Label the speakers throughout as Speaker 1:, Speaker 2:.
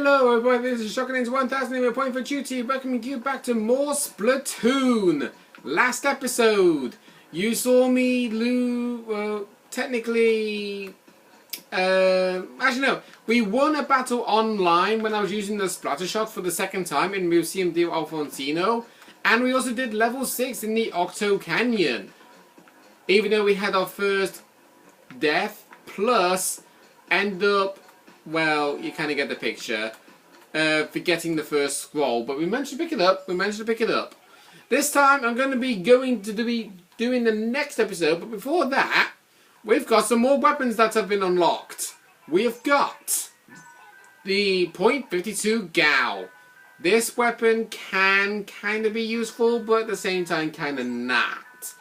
Speaker 1: Hello everybody, this is Shocking 1000 and we're playing for duty, welcoming you back to more Splatoon. Last episode, you saw me technically, actually no, we won a battle online when I was using the splatter shot for the second time in Museum di Alfonsino, and we also did level 6 in the Octo Canyon. Even though we had our first death, plus end up, well, you kind of get the picture, forgetting the first scroll, but we managed to pick it up, This time I'm going to be doing the next episode, but before that, we've got some more weapons that have been unlocked. We've got the .52 Gao. This weapon can kind of be useful, but at the same time kind of not.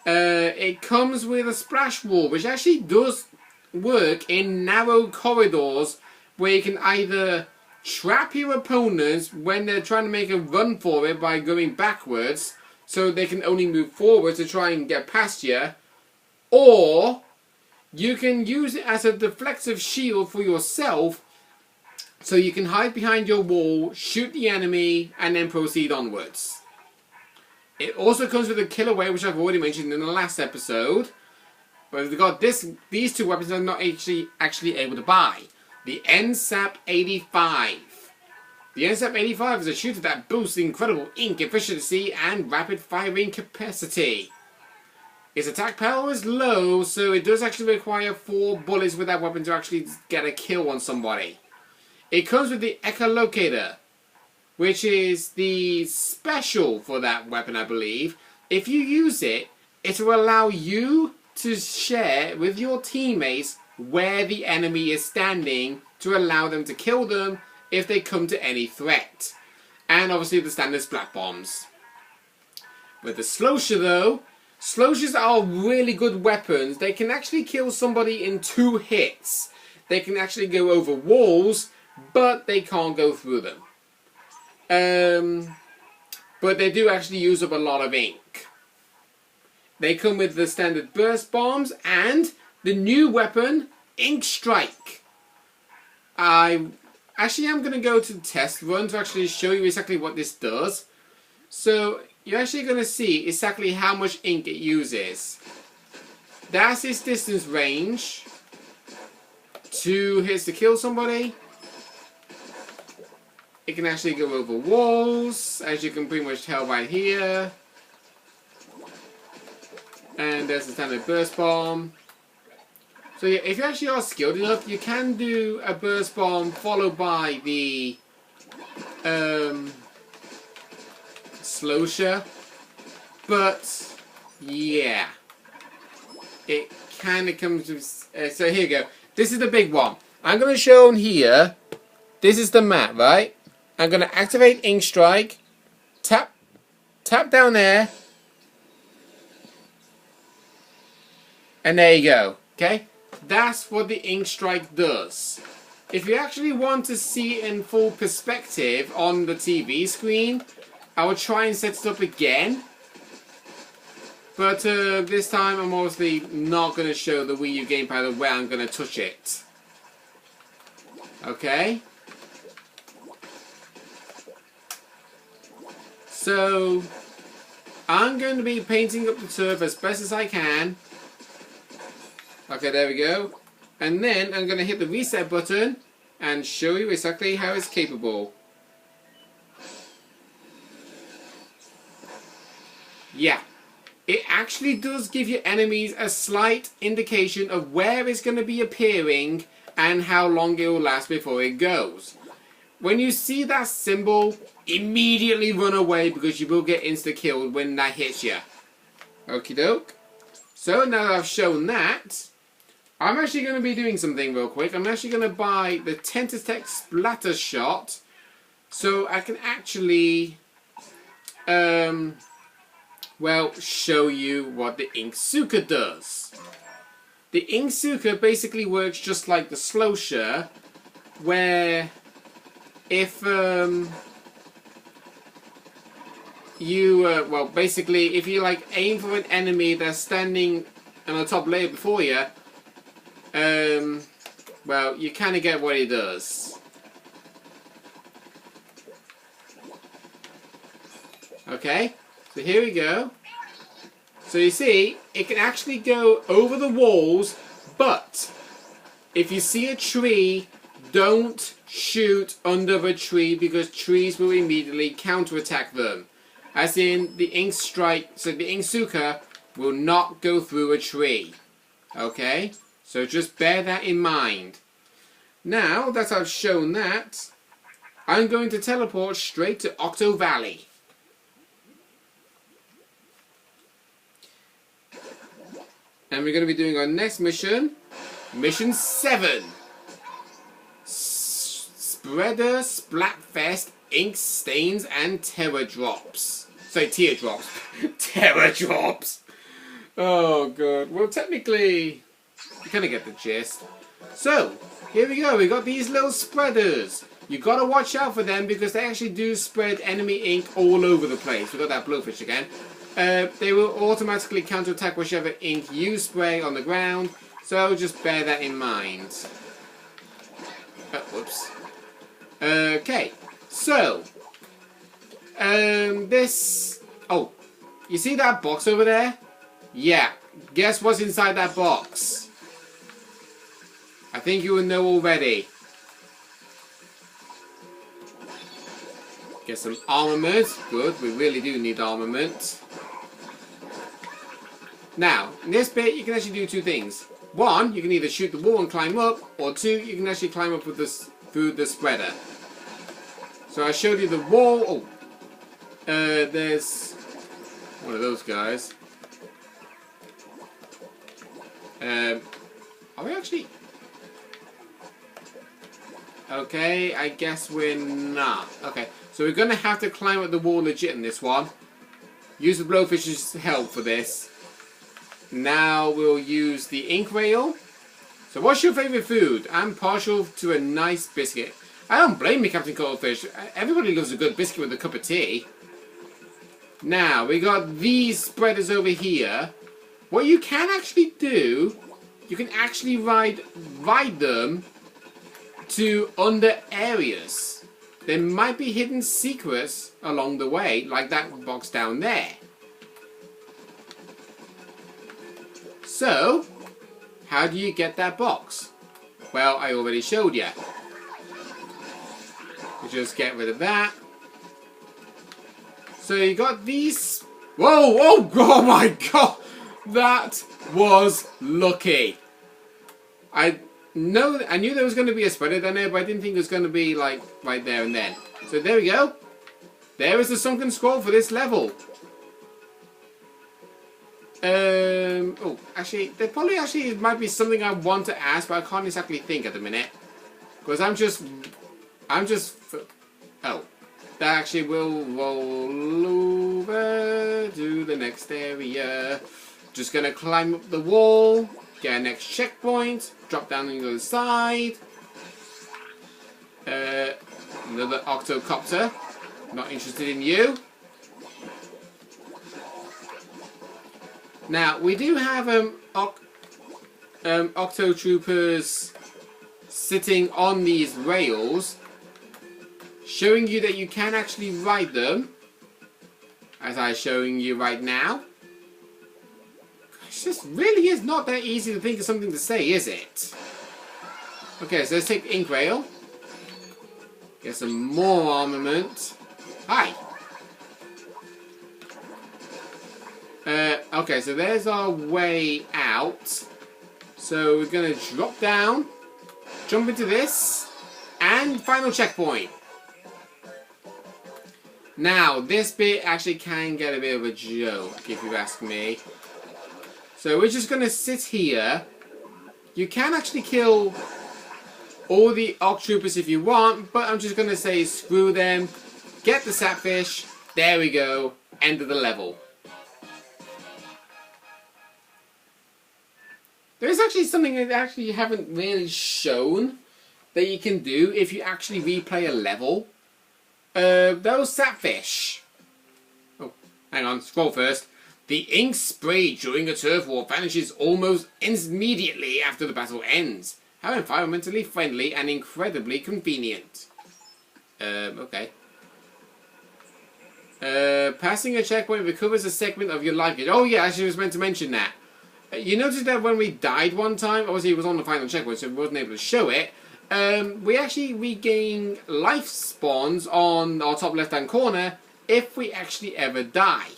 Speaker 1: It comes with a splash wall, which actually does work in narrow corridors where you can either trap your opponents when they're trying to make a run for it by going backwards so they can only move forward to try and get past you, or you can use it as a deflective shield for yourself so you can hide behind your wall, shoot the enemy, and then proceed onwards. It also comes with a kill away, which I've already mentioned in the last episode. But we've got these two weapons I'm not actually able to buy. The NSAP 85. The NSAP 85 is a shooter that boasts incredible ink efficiency and rapid firing capacity. Its attack power is low, so it does actually require 4 bullets with that weapon to actually get a kill on somebody. It comes with the echolocator, which is the special for that weapon, I believe. If you use it, it will allow you to share with your teammates where the enemy is standing to allow them to kill them if they come to any threat. And obviously the standard splat bombs. With the Slosher though, Sloshers are really good weapons. They can actually kill somebody in 2 hits. They can actually go over walls, but they can't go through them. But they do actually use up a lot of ink. They come with the standard burst bombs and the new weapon, Ink Strike. I actually am going to go to the test run to actually show you exactly what this does. So you're actually going to see exactly how much ink it uses. That's its distance range. 2 hits to kill somebody. It can actually go over walls, as you can pretty much tell right here. And there's the standard burst bomb. So yeah, if you actually are skilled enough, you can do a burst bomb followed by the Slosher. But yeah, it kind of comes with. So here you go. This is the big one. I'm going to show on here. This is the map, right? I'm going to activate Ink Strike. Tap down there. And there you go, okay? That's what the Ink Strike does. If you actually want to see it in full perspective on the TV screen, I will try and set it up again. But this time I'm obviously not going to show the Wii U gamepad of where I'm going to touch it. Okay? So, I'm going to be painting up the turf as best as I can. Okay, there we go. And then I'm going to hit the reset button and show you exactly how it's capable. Yeah. It actually does give your enemies a slight indication of where it's going to be appearing and how long it will last before it goes. When you see that symbol, immediately run away because you will get insta-killed when that hits you. Okie doke. So now that I've shown that, I'm actually going to be doing something real quick. I'm actually going to buy the Tentatek Splatter Shot so I can actually, well, show you what the Ink Suka does. The Ink Suka basically works just like the Slosher, where if well, basically, if you like aim for an enemy that's standing on the top layer before you, well, you kind of get what he does. Okay, so here we go. So you see, it can actually go over the walls, but if you see a tree, don't shoot under the tree because trees will immediately counterattack them. As in, the ink strike, so the ink suka will not go through a tree. Okay? So just bear that in mind. Now that I've shown that, I'm going to teleport straight to Octo Valley. And we're going to be doing our next mission. Mission 7. Spreader Splatfest Ink Stains and Terror Drops. Sorry, Teardrops. Terror Drops. Oh, God. Well, technically, you kind of get the gist. So, here we go. We got these little spreaders. You got to watch out for them because they actually do spread enemy ink all over the place. We got that blowfish again. They will automatically counterattack whichever ink you spray on the ground. So, just bear that in mind. Whoops. Okay. So, this... Oh, you see that box over there? Yeah. Guess what's inside that box? I think you will know already. Get some armament. Good, we really do need armament. Now, in this bit, you can actually do two things. One, you can either shoot the wall and climb up, or two, you can actually climb up with this through the spreader. So I showed you the wall. Oh, there's one of those guys. Are we actually? Okay, I guess we're not. Okay, so we're gonna have to climb up the wall legit in this one. Use the blowfish's help for this. Now we'll use the ink rail. So what's your favourite food? I'm partial to a nice biscuit. I don't blame you, Captain Cuttlefish. Everybody loves a good biscuit with a cup of tea. Now, we got these spreaders over here. What you can actually do, you can actually ride them to under areas. There might be hidden secrets along the way, like that box down there. So, how do you get that box? Well, I already showed you. We just get rid of that. So you got these... Whoa, oh my god! That was lucky. I knew there was going to be a spreader down there, but I didn't think it was going to be like right there and then. So there we go. There is the sunken scroll for this level. Oh, actually, there probably actually might be something I want to ask, but I can't exactly think at the minute. Because I'm just... Oh. That actually will roll over to the next area. Just gonna climb up the wall, get a next checkpoint, drop down on the other side. Another octocopter. Not interested in you. Now, we do have Octo Troopers sitting on these rails, showing you that you can actually ride them, as I'm showing you right now. It just really is not that easy to think of something to say, is it? Okay, so let's take the ink rail. Get some more armament. Hi! Okay, so there's our way out. So we're going to drop down, jump into this, and final checkpoint. Now, this bit actually can get a bit of a joke, if you ask me. So we're just going to sit here. You can actually kill all the Oct Troopers if you want, but I'm just going to say screw them. Get the sapfish. There we go. End of the level. There's actually something that actually you haven't really shown that you can do if you actually replay a level. Those sapfish. Oh, hang on, scroll first. The ink sprayed during a turf war vanishes almost immediately after the battle ends. How environmentally friendly and incredibly convenient. Okay. Passing a checkpoint recovers a segment of your life gauge. Oh yeah, actually I was meant to mention that. You noticed that when we died one time, obviously it was on the final checkpoint, so we wasn't able to show it. We actually regain life spawns on our top left hand corner if we actually ever die.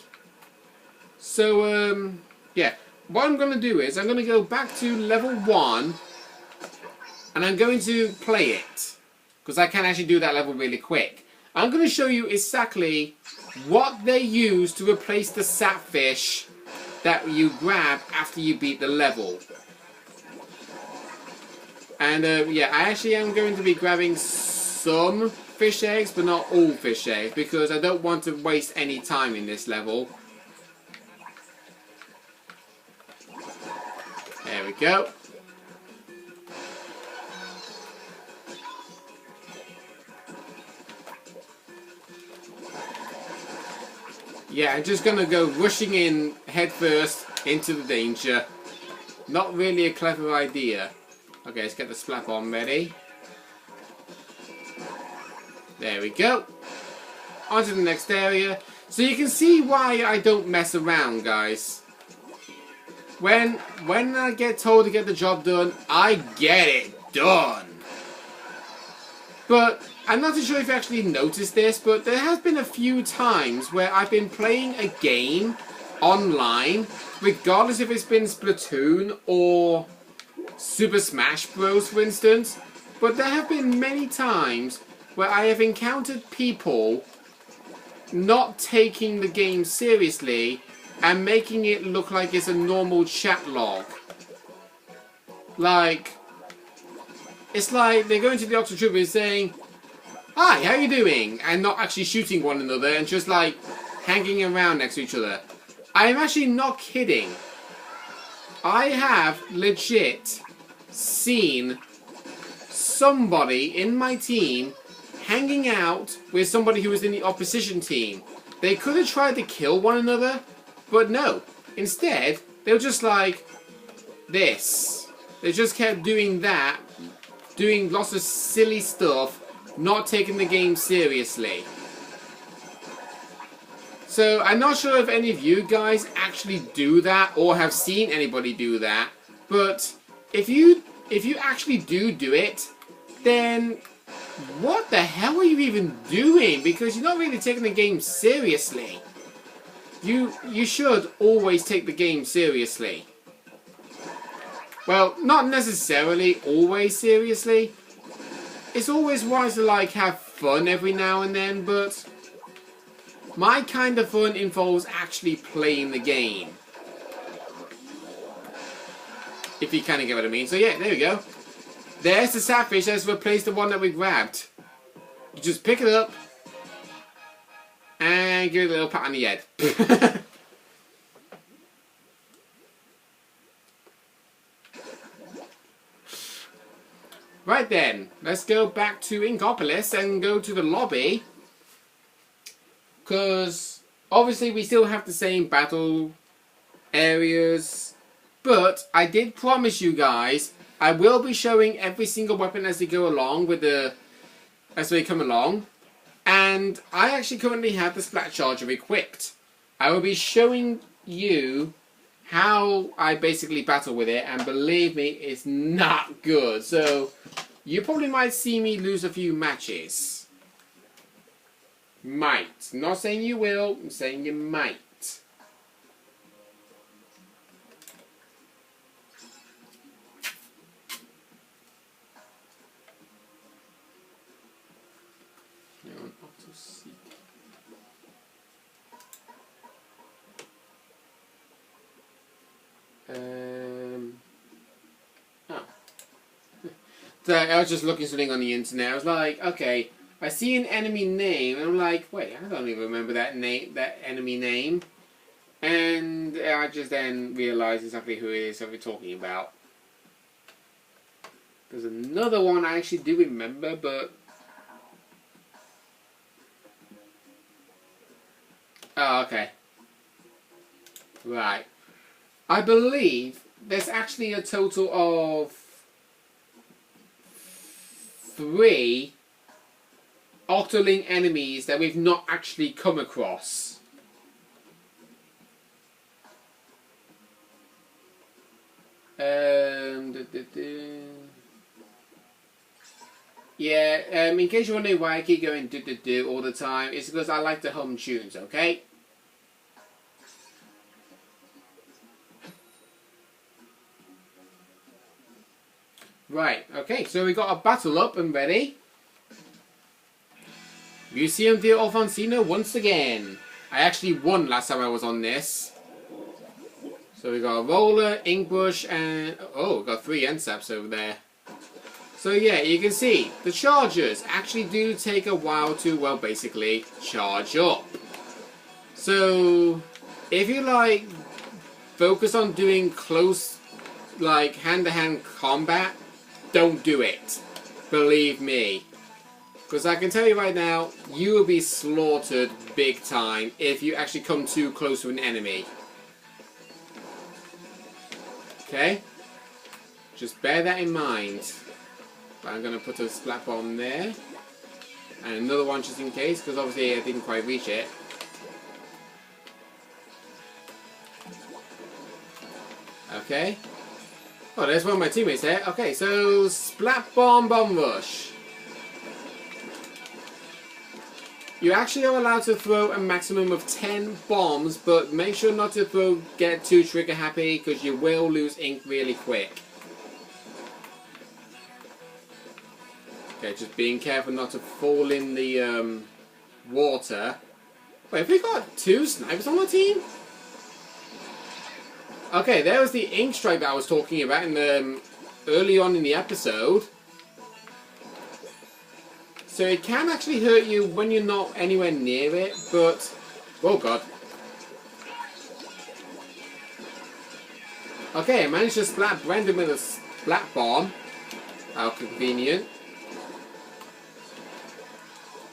Speaker 1: So, yeah. What I'm going to do is I'm going to go back to level 1 and I'm going to play it. Because I can actually do that level really quick. I'm going to show you exactly what they use to replace the sapfish that you grab after you beat the level. And yeah, I actually am going to be grabbing some fish eggs, but not all fish eggs, because I don't want to waste any time in this level. There we go. Yeah, I'm just gonna go rushing in headfirst into the danger. Not really a clever idea. Okay, let's get the splat bomb ready. There we go. On to the next area. So you can see why I don't mess around, guys. When I get told to get the job done, I get it done. But I'm not too sure if you actually noticed this, but there has been a few times where I've been playing a game online, regardless if it's been Splatoon or Super Smash Bros, for instance. But there have been many times where I have encountered people not taking the game seriously and making it look like it's a normal chat log. Like, it's like they're going to the Oxford Troopers saying, "Hi, how you doing?" and not actually shooting one another and just like hanging around next to each other. I am actually not kidding. I have legit seen somebody in my team hanging out with somebody who was in the opposition team. They could have tried to kill one another, but no. Instead, they were just like this. They just kept doing that, doing lots of silly stuff, not taking the game seriously. So I'm not sure if any of you guys actually do that or have seen anybody do that, but if you actually do it, then what the hell are you even doing? Because you're not really taking the game seriously. You should always take the game seriously. Well, not necessarily always seriously. It's always wise to like have fun every now and then, but my kind of fun involves actually playing the game. If you kind of get what I mean. So yeah, there we go. There's the sapfish that's replaced the one that we grabbed. You just pick it up and give it a little pat on the head. Right then, let's go back to Inkopolis and go to the lobby. Because obviously we still have the same battle areas. But I did promise you guys I will be showing every single weapon as they go along as they come along. And I actually currently have the Splat Charger equipped. I will be showing you how I basically battle with it, and believe me, it's not good. So you probably might see me lose a few matches. Might. I'm not saying you will, I'm saying you might. So I was just looking something on the internet. I was like, okay, I see an enemy name, and I'm like, wait, I don't even remember that enemy name. And I just then realised exactly who it is that we're talking about. There's another one I actually do remember, but oh, okay. Right. I believe there's actually a total of 3 Octoling enemies that we've not actually come across. Yeah, in case you're wondering why I keep going do all the time, it's because I like to hum tunes, okay? Right, okay, so we got a battle up and ready. Museum de Alfonsina once again. I actually won last time I was on this. So we got a roller, ink brush, and... oh, we got 3 end steps over there. So yeah, you can see, the chargers actually do take a while to, well, basically, charge up. So, if you, like, focus on doing close, like, hand-to-hand combat, don't do it. Believe me. Because I can tell you right now, you will be slaughtered big time if you actually come too close to an enemy. Okay? Just bear that in mind. But I'm going to put a splat bomb there. And another one just in case, because obviously I didn't quite reach it. Okay. Oh, there's one of my teammates there. Okay, so Splat Bomb Bomb Rush. You actually are allowed to throw a maximum of 10 bombs, but make sure not to get too trigger happy, because you will lose ink really quick. Okay, just being careful not to fall in the water. Wait, have we got 2 snipers on our team? Okay, there was the ink strike that I was talking about in the early on in the episode. So it can actually hurt you when you're not anywhere near it, but... oh god. Okay, I managed to splat Brendan with a splat bomb. How convenient.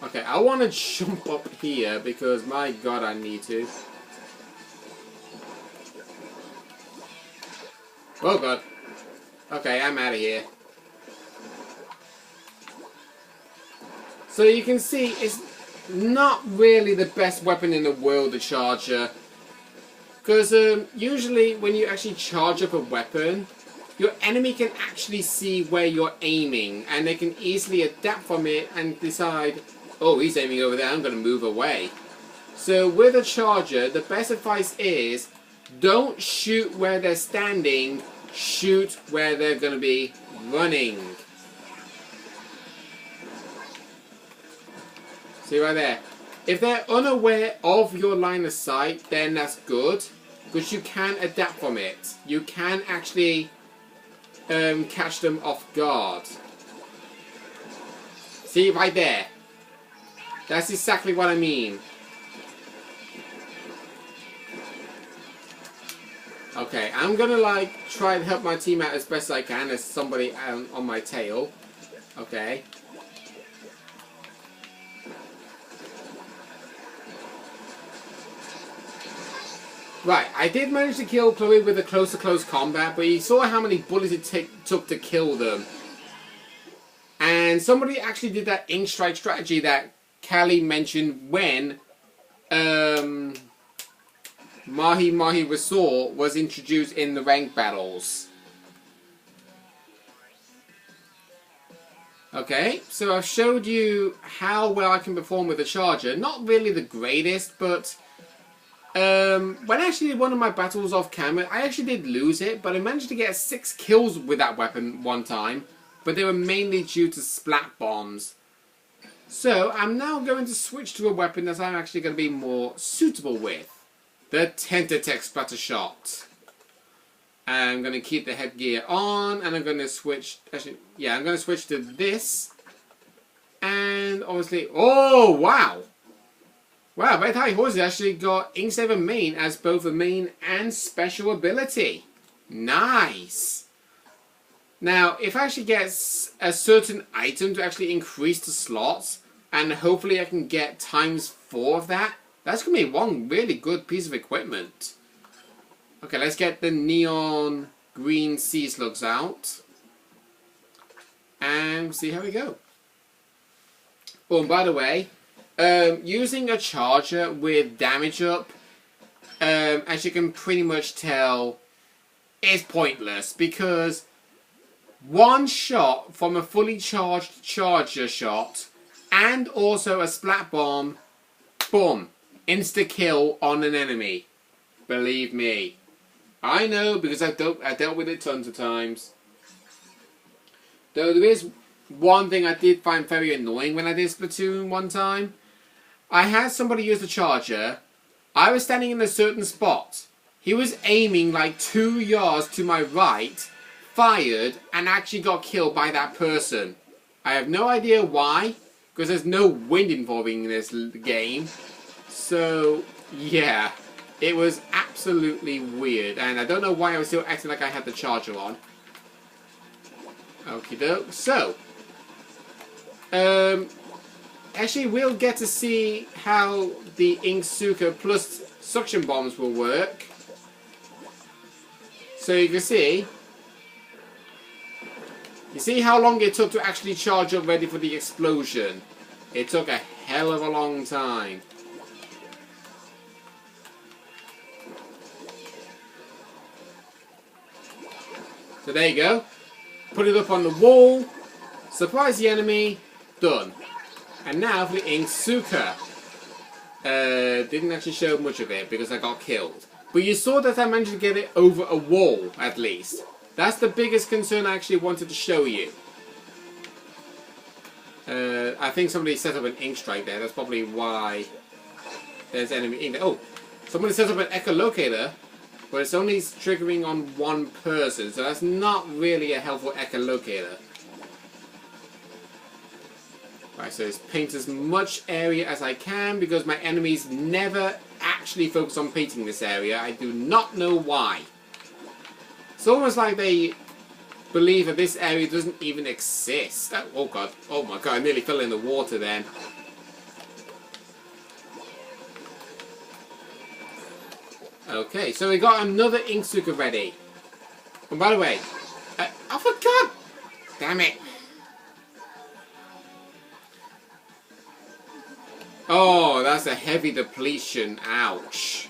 Speaker 1: Okay, I want to jump up here because, my god, I need to. Oh god. Okay, I'm out of here. So you can see, it's not really the best weapon in the world, the charger. Because usually when you actually charge up a weapon, your enemy can actually see where you're aiming. And they can easily adapt from it and decide, oh, he's aiming over there, I'm going to move away. So with a charger, the best advice is, don't shoot where they're standing, shoot where they're going to be running. See right there? If they're unaware of your line of sight, then that's good, because you can adapt from it. You can actually catch them off guard. See right there? That's exactly what I mean. Okay, I'm gonna like try and help my team out as best I can as somebody on my tail. Okay. Right, I did manage to kill Chloe with a close-to-close combat, but you saw how many bullets it took to kill them. And somebody actually did that ink strike strategy that Callie mentioned when Mahi Mahi Resort was introduced in the rank battles. Okay, so I've showed you how well I can perform with the charger. Not really the greatest, but when I actually did one of my battles off camera, I actually did lose it, but I managed to get 6 kills with that weapon one time, but they were mainly due to splat bombs. So I'm now going to switch to a weapon that I'm actually going to be more suitable with. The Tentatech Splatter Shot. I'm going to keep the headgear on, and I'm going to switch, actually, yeah, I'm going to switch to this. And obviously, oh wow! Wow, Red High Horses actually got Inksaver main as both a main and special ability. Nice! Now, if I actually get a certain item to actually increase the slots, and hopefully I can get ×4 of that, that's going to be one really good piece of equipment. Okay, let's get the neon green sea slugs out. And see how we go. Oh, and by the way, using a charger with damage up, as you can pretty much tell, is pointless because one shot from a fully charged charger shot and also a splat bomb, boom, insta kill on an enemy. Believe me, I know because I dealt with it tons of times. Though there is one thing I did find very annoying when I did Splatoon one time. I had somebody use the charger. I was standing in a certain spot. He was aiming like 2 yards to my right, fired, and actually got killed by that person. I have no idea why, because there's no wind involving in this game. So, yeah, it was absolutely weird, and I don't know why I was still acting like I had the charger on. Okie doke. So, actually, we'll get to see how the Inksuka plus suction bombs will work. So you can see how long it took to actually charge up ready for the explosion. It took a hell of a long time. So there you go. Put it up on the wall. Surprise the enemy. Done. And now for the Inksuka. Didn't actually show much of it because I got killed. But you saw that I managed to get it over a wall, at least. That's the biggest concern I actually wanted to show you. I think somebody set up an ink strike there. That's probably why there's enemy ink there. Oh, somebody set up an echolocator, but it's only triggering on one person, so that's not really a helpful echolocator. Right, so just paint as much area as I can because my enemies never actually focus on painting this area. I do not know why. It's almost like they believe that this area doesn't even exist. Oh god, oh my god, I nearly fell in the water then. Okay, so we got another Inksuka ready. And by the way, I forgot! Damn it. Oh, that's a heavy depletion. Ouch.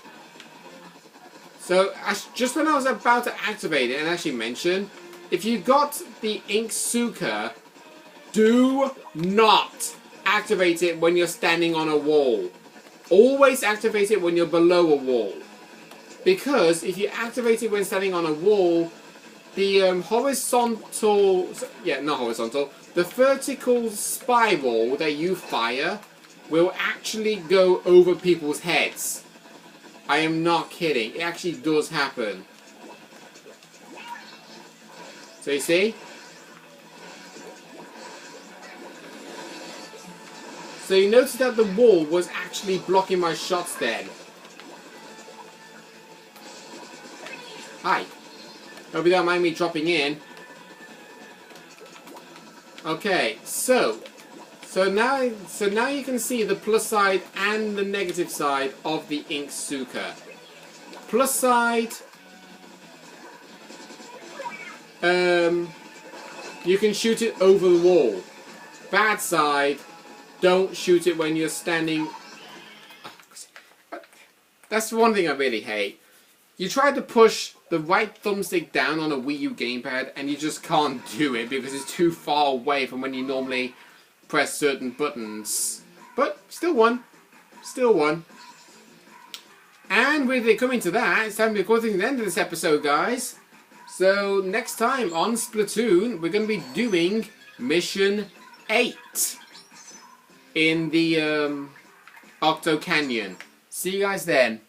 Speaker 1: So, just when I was about to activate it and actually mention, if you got the Inksuka, do not activate it when you're standing on a wall. Always activate it when you're below a wall. Because if you activate it when standing on a wall, the horizontal... Yeah, not horizontal. The vertical spiral that you fire will actually go over people's heads. I am not kidding. It actually does happen. So you see? So you notice that the wall was actually blocking my shots then. Hi. Hope you don't mind me dropping in. Okay, so now you can see the plus side and the negative side of the Inksuka. Plus side, you can shoot it over the wall. Bad side, don't shoot it when you're standing. That's one thing I really hate. You try to push the right thumbstick down on a Wii U gamepad and you just can't do it because it's too far away from when you normally press certain buttons. But still won. Still won. And with it coming to that, it's time to go to the end of this episode, guys. So next time on Splatoon, we're going to be doing Mission 8 in the Octo Canyon. See you guys then.